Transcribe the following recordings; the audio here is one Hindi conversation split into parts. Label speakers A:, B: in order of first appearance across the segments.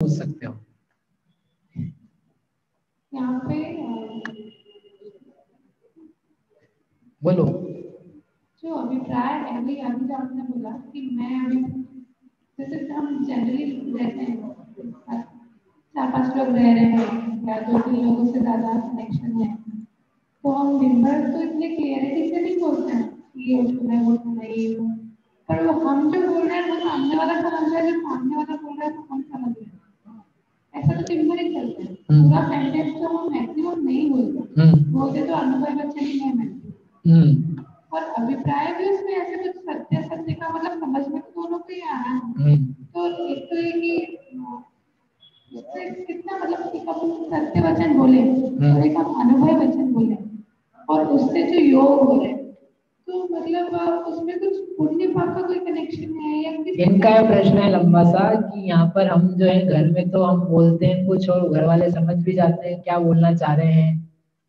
A: पूछ सकते हो।
B: यहाँ पे
A: बोलो।
B: जो अभिप्राय है, अभी अभी जो आपने बोला कि मैं अभी, जैसे हम जनरली रहते हैं, 4-5 लोग रह रहे हैं या 2-3 लोगों से ज़्यादा कनेक्शन है, तो हम दिन भर तो इतने क्लियरिटी से नहीं बोलते हैं कि ये सुना है वो सुना है ये वो, पर वो हम जो बोल रहे हैं वो सामने वाला समझ रहा है, जो सामने वाला बोल रहा है तो हम समझ रहे हैं। ऐसा तो दिन भर ही चलता है, पूरा सेंटेंस तो हम मैक्सिमम नहीं बोलते, बोलते तो अनुभव बच्चे ही है मैं। और अभिप्राय भी उसमें ऐसे कुछ सत्य सत्य का मतलब समझ में तो दोनों को ही आ रहा है। तो एक तो ये कि इससे कितना मतलब कि हम सत्य वचन बोले और एक हम अनुभव वचन बोले और उससे जो योग हो रहे, तो मतलब उसमें कुछ पुण्य पाप का कोई कनेक्शन है या
A: इनका यह प्रश्न है लंबा सा कि यहाँ पर हम जो है घर में तो हम बोलते हैं कुछ और घर वाले समझ भी जाते हैं क्या बोलना चाह रहे हैं,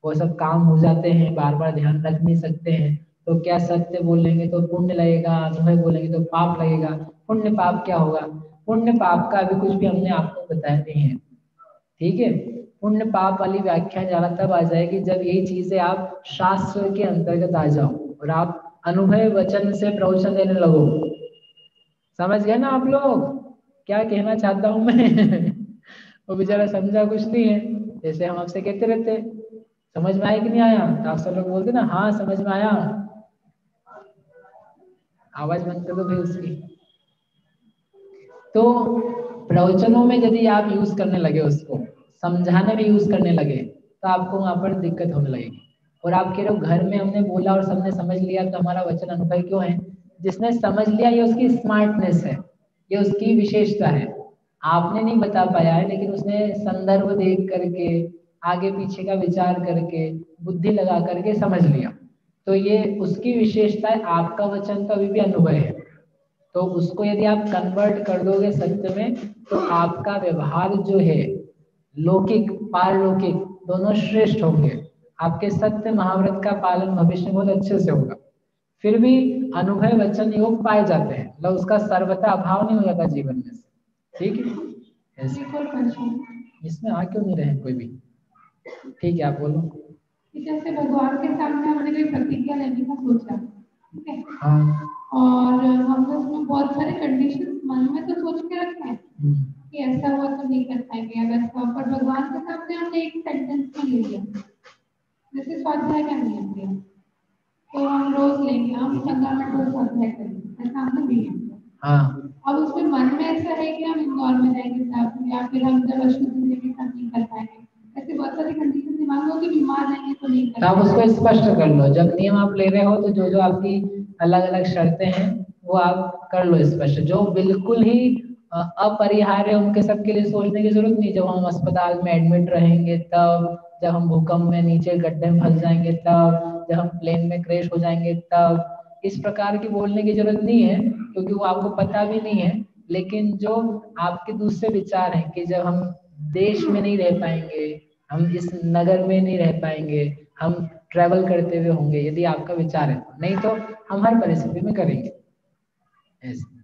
A: वो सब काम हो जाते हैं, बार बार ध्यान रख नहीं सकते हैं। तो क्या सत्य बोलेंगे तो पुण्य लगेगा, अनुभव बोलेंगे तो पाप लगेगा। पुण्य पाप क्या होगा? पुण्य पाप का अभी कुछ भी हमने आपको बताया नहीं है, ठीक है। पुण्य पाप वाली व्याख्या ज्यादा तब आ जाएगी जब यही चीजें आप शास्त्र के अंतर्गत आ जाओ और आप अनुभव वचन से प्रवचन देने लगो। समझ गए ना आप लोग क्या कहना चाहता हूं मैं? वो बेचारा समझा कुछ नहीं है, जैसे हम आपसे कहते रहते समझ में आया कि नहीं आया, तो आप सब लोग बोलते ना हाँ समझ में आया। आवाज बंद कर दो भाई उसकी। तो प्रवचनों में यदि आप यूज करने लगे, उसको समझाने में यूज करने लगे, तो आपको वहां पर दिक्कत होने लगेगी। और आप कह रहे हो घर में हमने बोला और सबने समझ लिया तो हमारा वचन अनुभव क्यों है? जिसने समझ लिया ये उसकी स्मार्टनेस है, ये उसकी विशेषता है। आपने नहीं बता पाया है लेकिन उसने संदर्भ देख करके, आगे पीछे का विचार करके, बुद्धि लगा करके समझ लिया। तो ये उसकी विशेषता है। आपका वचन तो अभी भी अनुभव है, तो उसको यदि आप कन्वर्ट कर दोगे सत्य में, तो आपका व्यवहार जो है लौकिक पारलौकिक दोनों श्रेष्ठ होंगे। आपके सत्य महाव्रत का पालन भविष्य में बहुत अच्छे से होगा। फिर भी अनुभव वचन योग पाए जाते हैं, मतलब उसका सर्वथा अभाव नहीं हो जाता जीवन में से, ठीक है। इसमें आ क्यों नहीं रहे कोई भी? ठीक है आप बोलो।
B: जैसे भगवान के सामने हमने कोई प्रतिज्ञा लेने का सोचा, ठीक है,
A: हाँ,
B: और हमने उसमें बहुत सारे कंडीशन मन में तो सोच के रखे हैं कि ऐसा हुआ तो नहीं कर पाएंगे, अगर पर भगवान के सामने हमने एक सेंटेंस में ले लिया, जैसे स्वाध्याय का नियम दिया, तो हम रोज लेंगे, हम 15 मिनट रोज स्वाध्याय करेंगे, ऐसा हमने दिया।
A: हाँ,
B: अब उसमें मन में ऐसा है कि हम इंदौर में जाएंगे साथ में, या फिर हम जब अश्वती देवी के साथ नहीं कर पाएंगे, ऐसे बहुत सारी कंडीशन दिमाग में होगी, बीमार रहेंगे तो नहीं कर
A: तो आप उसको स्पष्ट कर लो। जब नियम आप ले रहे हो तो जो जो आपकी अलग अलग शर्तें हैं वो आप कर लो स्पष्ट। जो बिल्कुल ही अपरिहार्य उनके सबके लिए सोचने की जरूरत नहीं। जब हम अस्पताल में एडमिट रहेंगे तब, जब हम भूकंप में नीचे गड्ढे में फंस जाएंगे तब, जब हम प्लेन में क्रैश हो जाएंगे तब, इस प्रकार की बोलने की जरूरत नहीं है, क्योंकि वो आपको पता भी नहीं है। लेकिन जो आपके दूसरे विचार हैं कि जब हम देश में नहीं रह पाएंगे, हम इस नगर में नहीं रह पाएंगे, हम ट्रैवल करते हुए होंगे, यदि आपका विचार है, नहीं तो हम हर परिस्थिति में करेंगे ऐसे।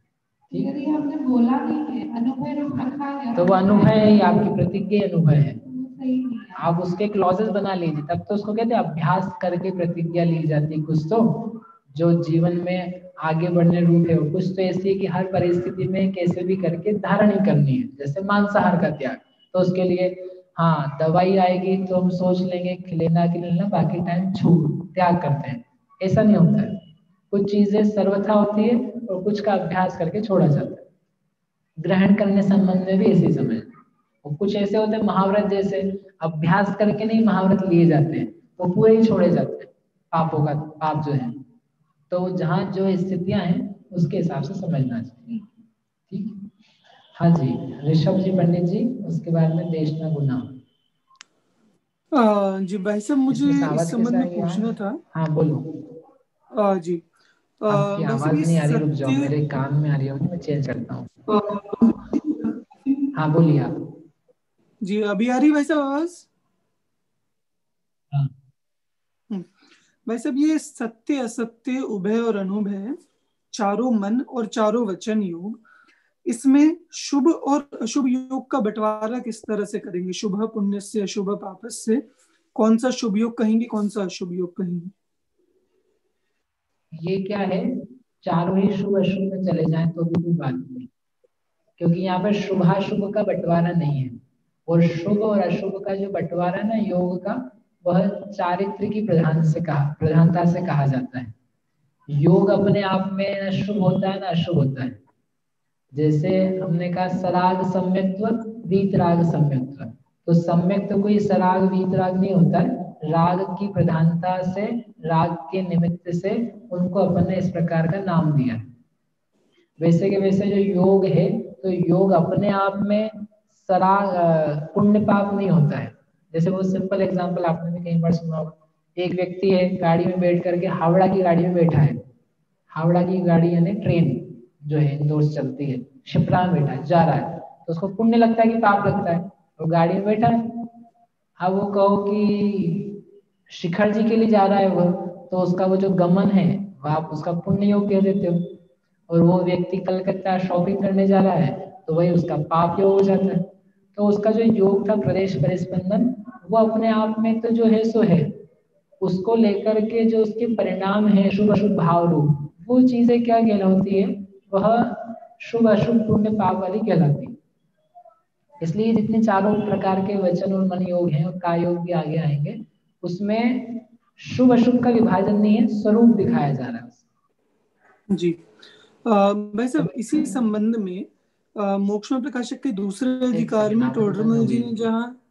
B: यदि हमने बोला नहीं है, अनुभव रूप रखा है,
A: तो वो अनुभव है, ये आपकी प्रतिज्ञा अनुभव है।
B: सही नहीं है।
A: आप उसके क्लॉजेस बना लीजिए, तब तो उसको कहते हैं अभ्यास करके प्रतिज्ञा ली जाती है। कुछ तो जो जीवन में आगे बढ़ने रूप है, कुछ तो ऐसी है कि हर परिस्थिति में कैसे भी करके धारण ही करनी है। जैसे मांसाहार का त्याग, तो उसके लिए हाँ दवाई आएगी तो हम सोच लेंगे कि लेना कि लेना, बाकी टाइम छूट त्याग करते हैं, ऐसा नहीं होता है। कुछ चीजें सर्वथा होती है और कुछ का अभ्यास करके छोड़ा जाता है। ग्रहण करने संबंध में भी ऐसे समझ। और कुछ ऐसे होते हैं महाव्रत जैसे, अभ्यास करके नहीं महाव्रत लिए जाते हैं, वो पूरे ही छोड़े जाते हैं। पापों का पाप जो है, तो जहाँ जो स्थितियां हैं उसके हिसाब से समझना चाहिए, ठीक है। हाँ जी, ऋषभ जी पंडित जी, उसके बाद में देशना गुना।
C: जी भाई साहब, मुझे इस संबंध में पूछना था।
A: हाँ बोलो।
C: जी
A: आपकी आवाज नहीं आ रही, रुक जाओ, मेरे कान में आ रही होगी, मैं चेंज करता हूँ। हाँ बोलिए आप।
C: जी अभी आ रही भाई साहब आवाज?
A: हाँ।
C: भाई साहब, ये सत्य असत्य उभय और अनुभय, चारों मन और चारों वचन योग, इसमें शुभ और अशुभ योग का बंटवारा किस तरह से करेंगे? शुभ पुण्य से, अशुभ पापस से, कौन सा शुभ योग कहेंगे, कौन सा अशुभ योग कहेंगे?
A: ये क्या है, चारों ही शुभ अशुभ में चले जाएं तो भी कोई बात नहीं, क्योंकि यहाँ पर शुभाशुभ का बंटवारा नहीं है। और शुभ और अशुभ का जो बंटवारा ना योग का, वह चारित्र की प्रधानता से कहा जाता है। योग अपने आप में न शुभ होता है ना अशुभ होता है। जैसे हमने कहा सराग सम्यक्त्व वीतराग सम्यक्त्व, तो सम्यक तो कोई सराग वीतराग नहीं होता है, राग की प्रधानता से, राग के निमित्त से उनको अपन ने इस प्रकार का नाम दिया है। वैसे के वैसे जो योग है, तो योग अपने आप में सराग पुण्य पाप नहीं होता है। जैसे बहुत सिंपल एग्जांपल आपने भी कई बार सुना होगा, एक व्यक्ति है गाड़ी में बैठ करके हावड़ा की गाड़ी में बैठा है, हावड़ा की गाड़ी यानी ट्रेन जो है इंदौर से चलती है, शिप्रा में बैठा है, जा रहा है, तो उसको पुण्य लगता है कि पाप लगता है? वो गाड़ी में बैठा है। अब वो कहो कि शिखर जी के लिए जा रहा है वो, तो उसका वो जो गमन है वह आप उसका पुण्य योग कह देते हो। और वो व्यक्ति कलकत्ता शॉपिंग करने जा रहा है, तो वही उसका पाप योग हो जाता है। तो उसका जो योग था प्रदेश परिस्पंदन, वो अपने आप में तो जो है सो है, उसको लेकर के जो उसके परिणाम है शुभ अशुभ भाव रूप, वो चीजें क्या कहलाती है, वह शुभ अशुभ पुण्य पाप वाली कहलाती है। इसलिए जितने चारों प्रकार के वचन और मन योग हैं और काय योग भी आगे आएंगे, उसमें शुभ अशुभ का विभाजन नहीं है, स्वरूप दिखाया जा रहा है।
C: जी भाई साहब, इसी संबंध में मोक्ष में प्रकाशक के दूसरे अधिकार में टोडरमल जी ने जहाँ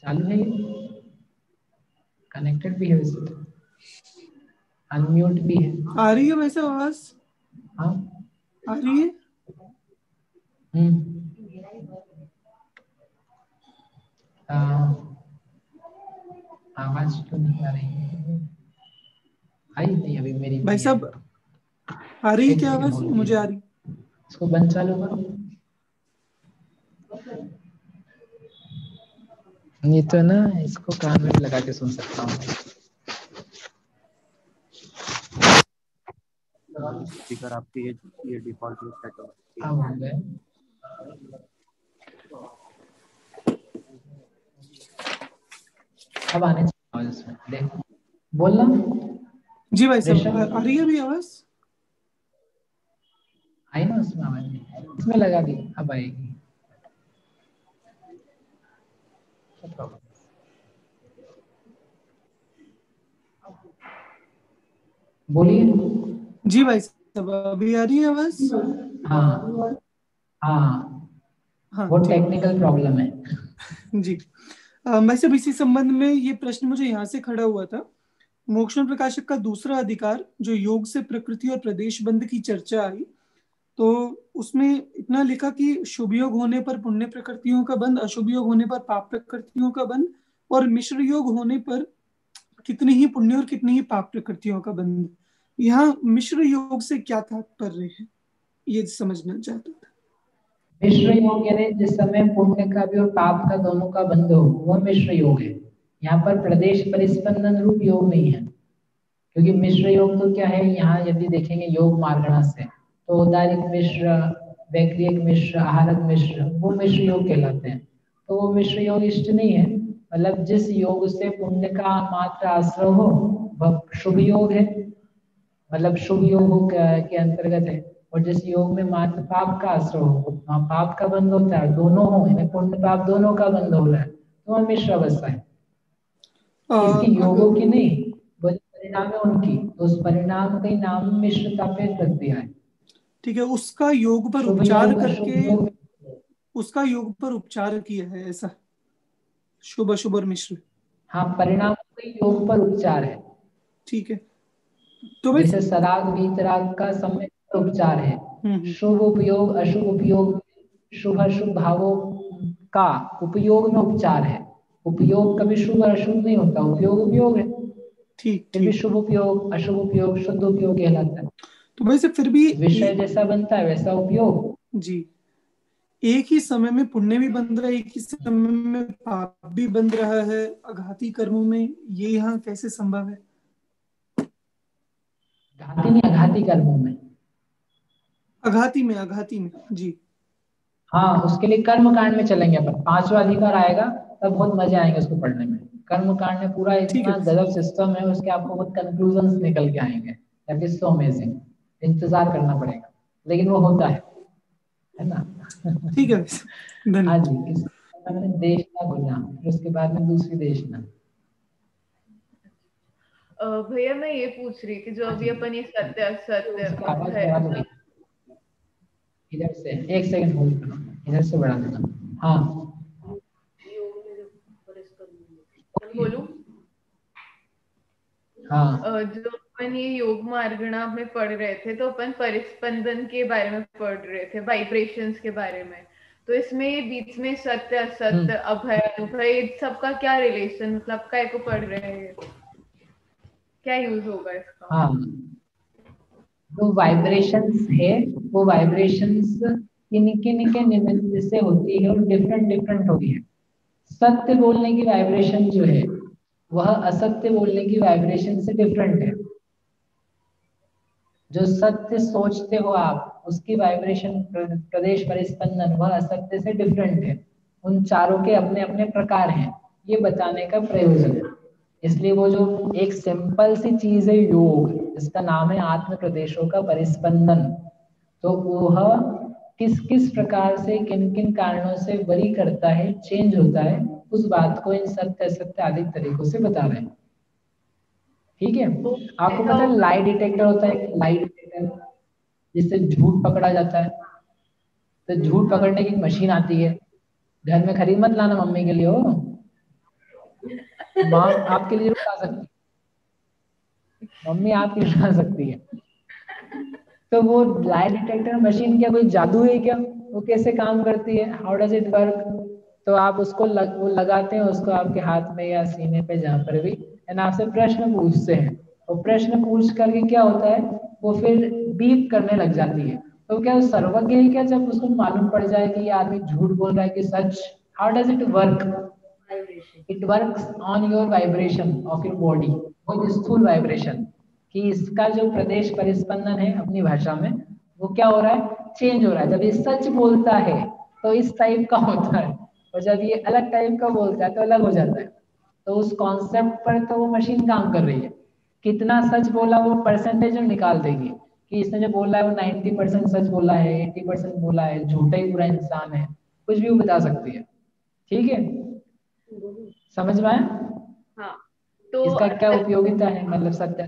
A: चालू है, कनेक्टेड भी है, वैसे तो अनम्यूट भी है।
C: आ रही है वैसे आवाज?
A: हाँ
C: आ रही है।
A: आवाज तो नहीं आ रही है, आई नहीं अभी मेरी।
C: भाई साहब आ रही है क्या आवाज? मुझे आ रही।
A: इसको बंद चालू करो। ये तो ना इसको कान में लगा के सुन सकता हूँ।
D: स्पीकर आपकी ये डिफॉल्ट में सेट हो
A: गए। अब आने चाहिए इसमें, देख बोलना।
C: जी भाई साहब आ रही है अभी आवाज?
A: आई ना उसमें आवाज नहीं, इसमें लगा दी, अब आएगी। बोलिए।
C: जी भाई साहब अभी आ रही है आवाज?
A: हाँ हाँ
C: हाँ,
A: वो टेक्निकल प्रॉब्लम है।
C: जी भाई साहब, इसी संबंध में ये प्रश्न मुझे यहाँ से खड़ा हुआ था। मोक्ष में प्रकाशक का दूसरा अधिकार जो योग से प्रकृति और प्रदेश बंध की चर्चा आई, तो उसमें इतना लिखा कि शुभ योग होने पर पुण्य प्रकृतियों का बंध, अशुभ योग होने पर पाप प्रकृतियों का बंध, और मिश्र योग होने पर कितनी ही पुण्य और कितनी ही पाप प्रकृतियों का बंध। यहाँ मिश्र योग से क्या तात्पर्य है, ये समझना चाहता था।
A: मिश्र योग यानी जिस समय पुण्य का भी और पाप का दोनों का बंध हो, वह मिश्र योग है। यहाँ पर प्रदेश परिस्पंदन रूप योग नहीं है, क्योंकि मिश्र योग तो क्या है, यहाँ यदि देखेंगे योग मार्गणा से, तो उदारिक मिश्र, वैक्रियक मिश्र, आहारक मिश्र, वो मिश्र योग कहलाते हैं। तो वो मिश्र योग इष्ट नहीं है। मतलब जिस योग से पुण्य का मात्र आश्रय हो वह शुभ योग है, मतलब शुभ योग के अंतर्गत है। और जिस योग में मात्र पाप का आश्रय हो, वहाँ पाप का बंध होता है, दोनों हो यानी पुण्य पाप दोनों का बंध हो रहा है, तो वह मिश्र अवस्था है। इसकी योगों की नहीं, वो परिणाम है उनकी, तो उस परिणाम का ही नाम मिश्रता पे रख दिया है।
C: ठीक है, उसका योग पर उपचार करके उसका योग पर उपचार किया है ऐसा, शुभ अशुभ और मिश्र।
A: हाँ, परिणाम का योग पर उपचार है।
C: ठीक है, तो
A: जैसे सराग वीतराग का समय पर उपचार है, शुभ उपयोग अशुभ उपयोग, शुभ अशुभ भावों का उपयोग में उपचार है। उपयोग कभी शुभ और अशुभ नहीं होता, उपयोग उपयोग है।
C: ठीक
A: फिर भी शुभ उपयोग अशुभ उपयोग शुद्ध उपयोग कहलाता है।
C: तो वैसे फिर भी
A: विषय जैसा बनता है वैसा उपयोग।
C: जी, एक ही समय में पुण्य भी बन रहा है, एक ही समय में पाप भी बन रहा है अघाती कर्मों में, ये यहाँ कैसे संभव है?
A: घाती नहीं, अघाती कर्मों में।
C: अघाती में जी।
A: हाँ, उसके लिए कर्म कांड में चलेंगे अपन, 5वां अधिकार आएगा तब बहुत मजे आएंगे उसको पढ़ने में। कर्म कांड में पूरा
C: ठीक है।
A: इतना गजब सिस्टम है, उसके आपको बहुत कंक्लूजन्स निकल के आएंगे। That is so amazing. इंतजार करना पड़ेगा, लेकिन वो होता है ना।
C: ठीक है,
A: हाँ
C: धन्यवाद।
A: जी, इस मैंने देशना गुना, फिर उसके बाद में दूसरी देशना।
E: भैया मैं ये पूछ रही थी, जो अभी अपन ये सत्य असत्य
A: उसकी आवाज
E: अभय,
A: बढ़ा दो इधर से, एक सेकंड होल्ड करो, इधर से बढ़ा देना। हाँ
E: बोलूं?
A: हाँ
E: जो अपन ये योग मार्गणा में पढ़ रहे थे, तो अपन परिस्पंदन के बारे में पढ़ रहे थे, वाइब्रेशंस के बारे में। तो इसमें ये बीच में सत्य असत्य अभय अनुभय, इन सबका क्या रिलेशन, मतलब काय को पढ़ रहे हैं, क्या यूज होगा इसका?
A: हाँ, जो वाइब्रेशंस है वो वाइब्रेशंस किनके निमित्त से होती है और डिफरेंट डिफरेंट होती है। सत्य बोलने की वाइब्रेशन जो है वह असत्य बोलने की वाइब्रेशन से डिफरेंट है। जो सत्य सोचते हो आप, उसकी वाइब्रेशन प्रदेश परिस्पंदन वह असत्य से डिफरेंट है। उन चारों के अपने अपने प्रकार हैं, ये बताने का प्रयोजन है। इसलिए वो जो एक सिंपल सी चीज है योग, जिसका नाम है आत्म प्रदेशों का परिस्पंदन, तो वह किस किस प्रकार से किन किन कारणों से वरी करता है, चेंज होता है, उस बात को इन सत्य असत्य आदि तरीकों से बता रहे हैं। ठीक है, आपको पता है लाई डिटेक्टर होता है, लाई डिटेक्टर जिससे झूठ पकड़ा जाता है। तो झूठ पकड़ने की एक मशीन आती है, घर में खरीद मत लाना मम्मी के लिए, हो माँ आपके लिए जरूर ला सकती है, मम्मी आपके लिए ला सकती है। तो वो लाई डिटेक्टर मशीन क्या कोई जादू है क्या? वो कैसे काम करती है, हाउ डज इट वर्क? तो आप उसको वो लगाते हैं उसको आपके हाथ में या सीने पे, जहाँ पर भी, एंड आपसे प्रश्न पूछते हैं। और प्रश्न पूछ करके क्या होता है, वो फिर बीप करने लग जाती है। तो क्या वो सर्वज्ञ है क्या, जब उसको मालूम पड़ जाए कि ये आदमी झूठ बोल रहा है कि सच? How does it work? It works on your vibration of your body, वो स्थूल वाइब्रेशन, कि इसका जो प्रदेश परिस्पंदन है अपनी भाषा में, वो क्या हो रहा है, चेंज हो रहा है। जब ये सच बोलता है तो इस टाइप का होता है, और जब ये अलग टाइप का बोलता है तो अलग हो जाता है। तो उस कॉन्सेप्ट पर तो वो मशीन काम कर रही है। कितना सच बोला वो परसेंटेज में निकाल देगी, कि इसने जो बोला है वो 90% सच बोला है, 80% बोला है, झूठा ही पूरा इंसान है, कुछ भी वो बता सकती है। ठीक है, समझ में आया?
E: हाँ, तो
A: इसका क्या उपयोगिता है, मतलब सत्य?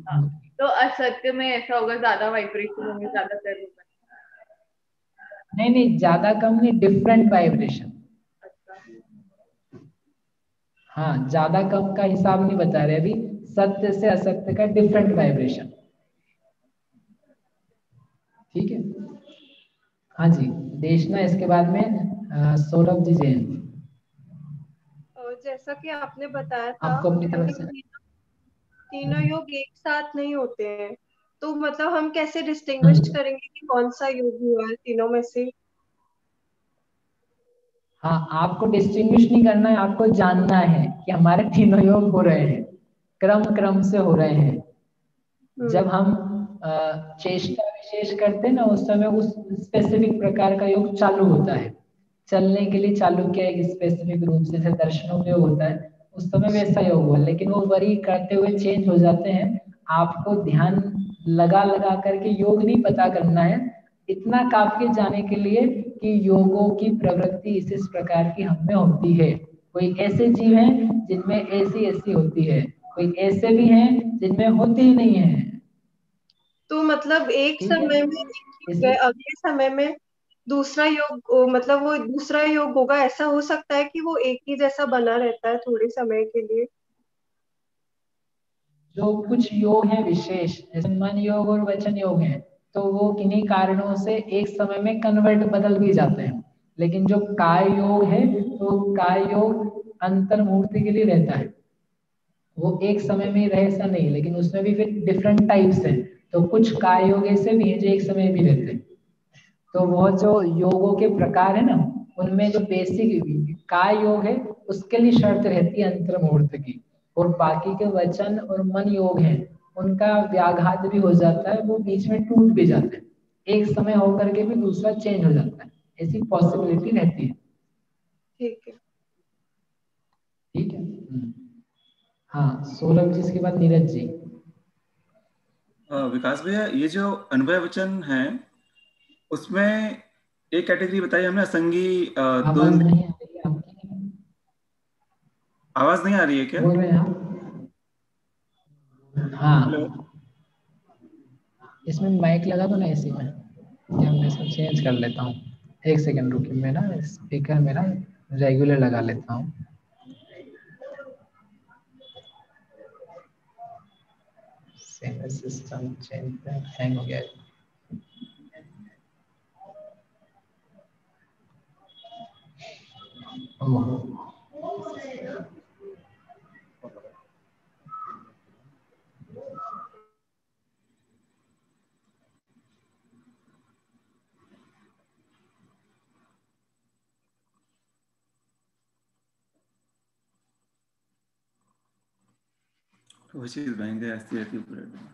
E: हाँ, तो असत्य में ऐसा होगा, ज्यादा वाइब्रेशन होंगे, ज्यादा कर होगा?
A: नहीं नहीं, ज्यादा कम नहीं, डिफरेंट वाइब्रेशन। हाँ, ज्यादा कम का हिसाब नहीं बता रहे अभी, सत्य से असत्य का डिफरेंट वाइब्रेशन। ठीक है, हाँ जी, देशना। इसके बाद में सौरभ जी जैन,
F: और जैसा कि आपने बताया था
A: आपको अपनी तरफ
F: कि
A: से।
F: तीनों योग एक साथ नहीं होते हैं, तो मतलब हम कैसे डिस्टिंग्विश करेंगे कि कौन सा योग हुआ है तीनों में से?
A: हाँ, आपको डिस्टिंग्विश नहीं करना है, आपको जानना है कि हमारे तीनों योग हो रहे हैं, क्रम क्रम से हो रहे हैं। जब हम चेष्टा विशेष करते हैं ना, उस समय उस स्पेसिफिक प्रकार का योग चालू होता है। चलने के लिए चालू किया एक स्पेसिफिक रूप से, जैसे दर्शनों में योग होता है, उस समय वैसा योग हुआ, लेकिन वो वरी करते हुए चेंज हो जाते हैं। आपको ध्यान लगा लगा करके योग नहीं पता करना है, इतना काफी जाने के लिए कि योगों की प्रवृत्ति इस प्रकार की हम में होती है। कोई ऐसे जीव हैं जिनमें ऐसी ऐसी होती है, कोई ऐसे भी हैं जिनमें होती ही नहीं है।
F: तो मतलब एक
A: ठीक है,
F: समय में एक योग है,
A: इसलिए
F: अगले समय में दूसरा योग, मतलब वो दूसरा योग होगा, ऐसा हो सकता है कि वो एक ही जैसा बना रहता है थोड़े समय के लिए?
A: जो कुछ योग हैं विशेष, जैसे मन योग और वचन योग हैं, तो वो किन्हीं कारणों से एक समय में कन्वर्ट बदल भी जाते हैं। लेकिन जो काय योग है, तो काय योग अंतर्मूर्ति के लिए रहता है, वो एक समय में रहे ऐसा नहीं, लेकिन उसमें भी फिर डिफरेंट टाइप्स हैं। तो कुछ काय योग ऐसे भी हैं जो एक समय भी रहते हैं। तो वो जो योगों के प्रकार है ना, उनमें जो बेसिक काय योग है उसके लिए शर्त रहती है अंतर्मुहूर्त की, और बाकी के वचन और मन योग हैं उनका व्याघात भी हो जाता है, वो बीच में टूट भी जाते हैं, एक समय होकर के भी दूसरा चेंज हो जाता है, ऐसी पॉसिबिलिटी रहती है।
F: ठीक है।
A: ठीक है। हाँ सौरभ जी, इसके बाद नीरज जी।
G: विकास भैया, ये जो अनुभव वचन है उसमें एक कैटेगरी बताई हमने, असंगी दो
A: आवाज नहीं आ रही है आपकी।
G: आवाज नहीं आ रही है क्या?
A: बोल रहे हैं आप? हाँ, इसमें माइक लगा दो ना इसी में, या मैं इसको चेंज कर लेता हूँ। एक सेकंड रुकिए, मैं ना स्पीकर मेरा रेगुलर लगा लेता हूँ। सिस्टम चेंज हैंग हो गया है।
G: वो चीज बहन ऐसी रहती है पूरे दिन।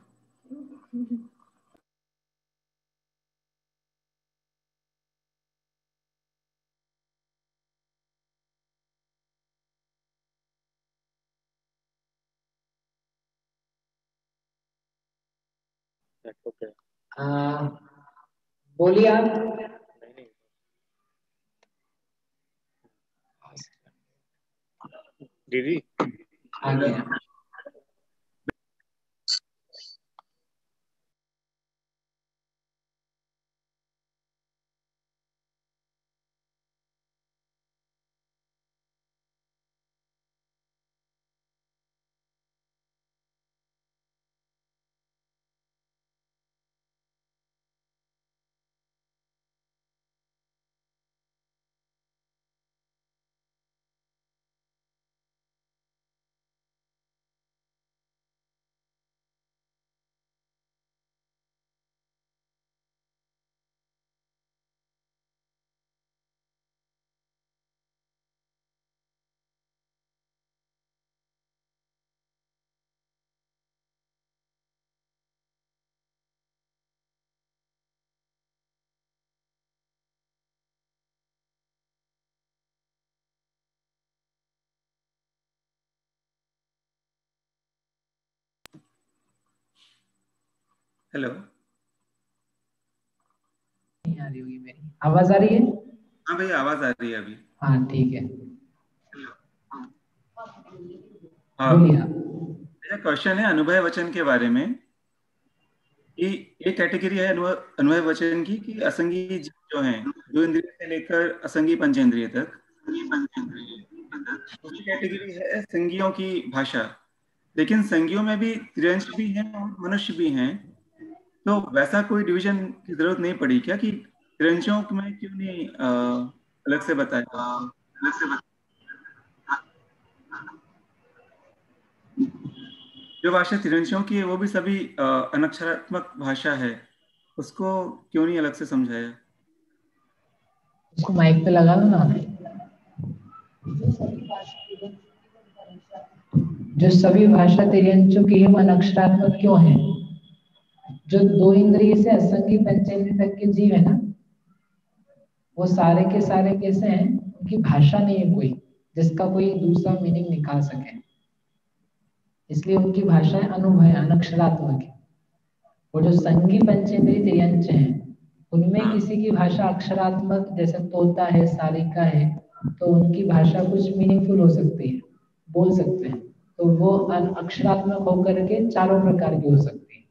A: बोलिए आप।
D: दीदी
A: आ गया।
G: हेलो,
A: नहीं आ रही होगी मेरी आवाज, आ रही है?
G: हाँ भैया आवाज आ रही है अभी।
A: हाँ ठीक है,
G: हाँ
A: बोलिए आप।
G: भैया, क्वेश्चन है अनुभव वचन के बारे में कि एक कैटेगरी है अनुभव वचन की कि असंगी जीव जो हैं, दो इंद्रिय से लेकर असंगी पंचेंद्रिय तक। दूसरी कैटेगरी है संगियों की भाषा, लेकिन संगियों में भी त्रिअंश भी हैं और मनुष्य भी हैं, तो वैसा कोई डिवीजन की जरूरत नहीं पड़ी क्या कि त्रिअंशों में क्यों नहीं अलग से बताया? जो भाषा त्रिअंशों की है वो भी सभी अनक्षरात्मक भाषा है, उसको क्यों नहीं अलग से समझाया?
A: उसको माइक पे लगा दो ना। जो सभी भाषा तिर्यंचों की है, वो अनक्षरात्मक क्यों है? जो दो इंद्रिय से असंगी पंचेंद्रिय तक के जीव है ना, वो सारे के सारे कैसे हैं? उनकी भाषा नहीं है कोई जिसका कोई दूसरा मीनिंग निकाल सके, इसलिए उनकी भाषाएं अनुभय अनक्षरात्मक है। और जो संगी पंचेंद्रिय तिर्यंच हैं, उनमें किसी की भाषा अक्षरात्मक, जैसे तोता है, सारिका है, तो उनकी भाषा कुछ मीनिंगफुल हो सकती है, बोल सकते हैं, तो वो अक्षरात्मक होकर के चारों प्रकार की हो सकती है।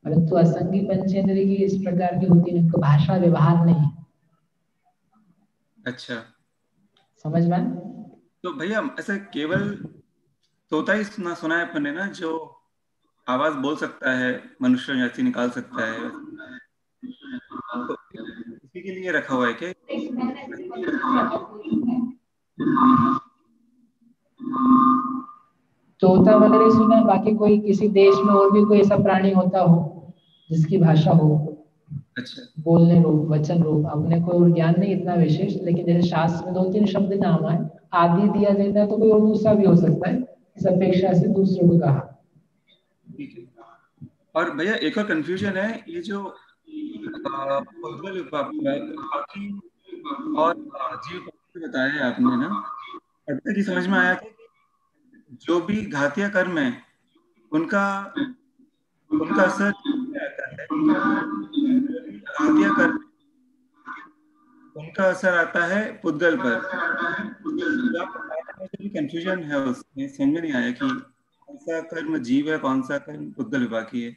A: परंतु असंगी पंचेंद्रिय की इस प्रकार की होती है, उनका भाषा व्यवहार नहीं है।
G: अच्छा,
A: समझ में?
G: तो भैया ऐसे केवल तोता ही सुना है अपन ने ना, जो आवाज बोल सकता है, मनुष्य जैसी निकाल सकता है, तो इसी के लिए रखा हुआ है क्या?
A: तोता वगैरह सुना है, बाकी कोई किसी देश में और भी कोई ऐसा प्राणी होता हो जिसकी भाषा हो,
G: अच्छा,
A: बोलने रूप, वचन रूप? अपने को और ज्ञान नहीं इतना विशेष, लेकिन जैसे शास्त्र में 2-3 शब्द नाम है, आदि दिया जाता है, तो कोई और दूसरा भी हो सकता है, इस अपेक्षा से दूसरों को कहा।
G: ठीक है। और भैया एक और कंफ्यूजन है, ये जो पुद्गल विपाकी और जीव विपाकी बताया है आपने ना, अब तक ये समझ में आया कि जो भी घातीय कर्म है उनका उनका असर आता है, घातीय कर्म उनका असर आता है पुद्गल पर। जो कंफ्यूजन है उसमें समझ में नहीं आया कि कौन सा कर्म जीव है, कौन सा कर्म पुद्गल विपाकी है।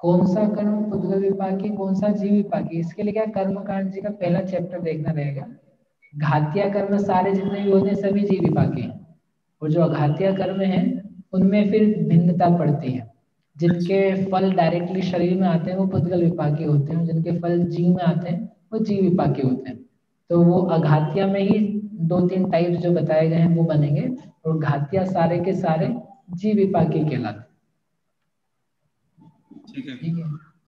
A: कौन सा कर्म पुद्गल विपाकी, कौन सा जीव विपाकी, इसके लिए क्या कर्मकांड जी का पहला चैप्टर देखना रहेगा। घातीय कर्म सारे जितने भी होते हैं सभी जीव विपाकी हैं, और जो अघातीय कर्म है उनमें फिर भिन्नता पड़ती है। जिनके फल डायरेक्टली शरीर में आते हैं वो पुद्गल विपाकी होते हैं, जिनके फल जीव में आते हैं वो जीव विपाकी होते हैं। तो वो अघातीय में ही 2-3 टाइप्स जो बताए गए हैं वो बनेंगे, और घातीय सारे के सारे जीव विपाकी कहलाते हैं।
G: ठीक है।
A: ठीक है।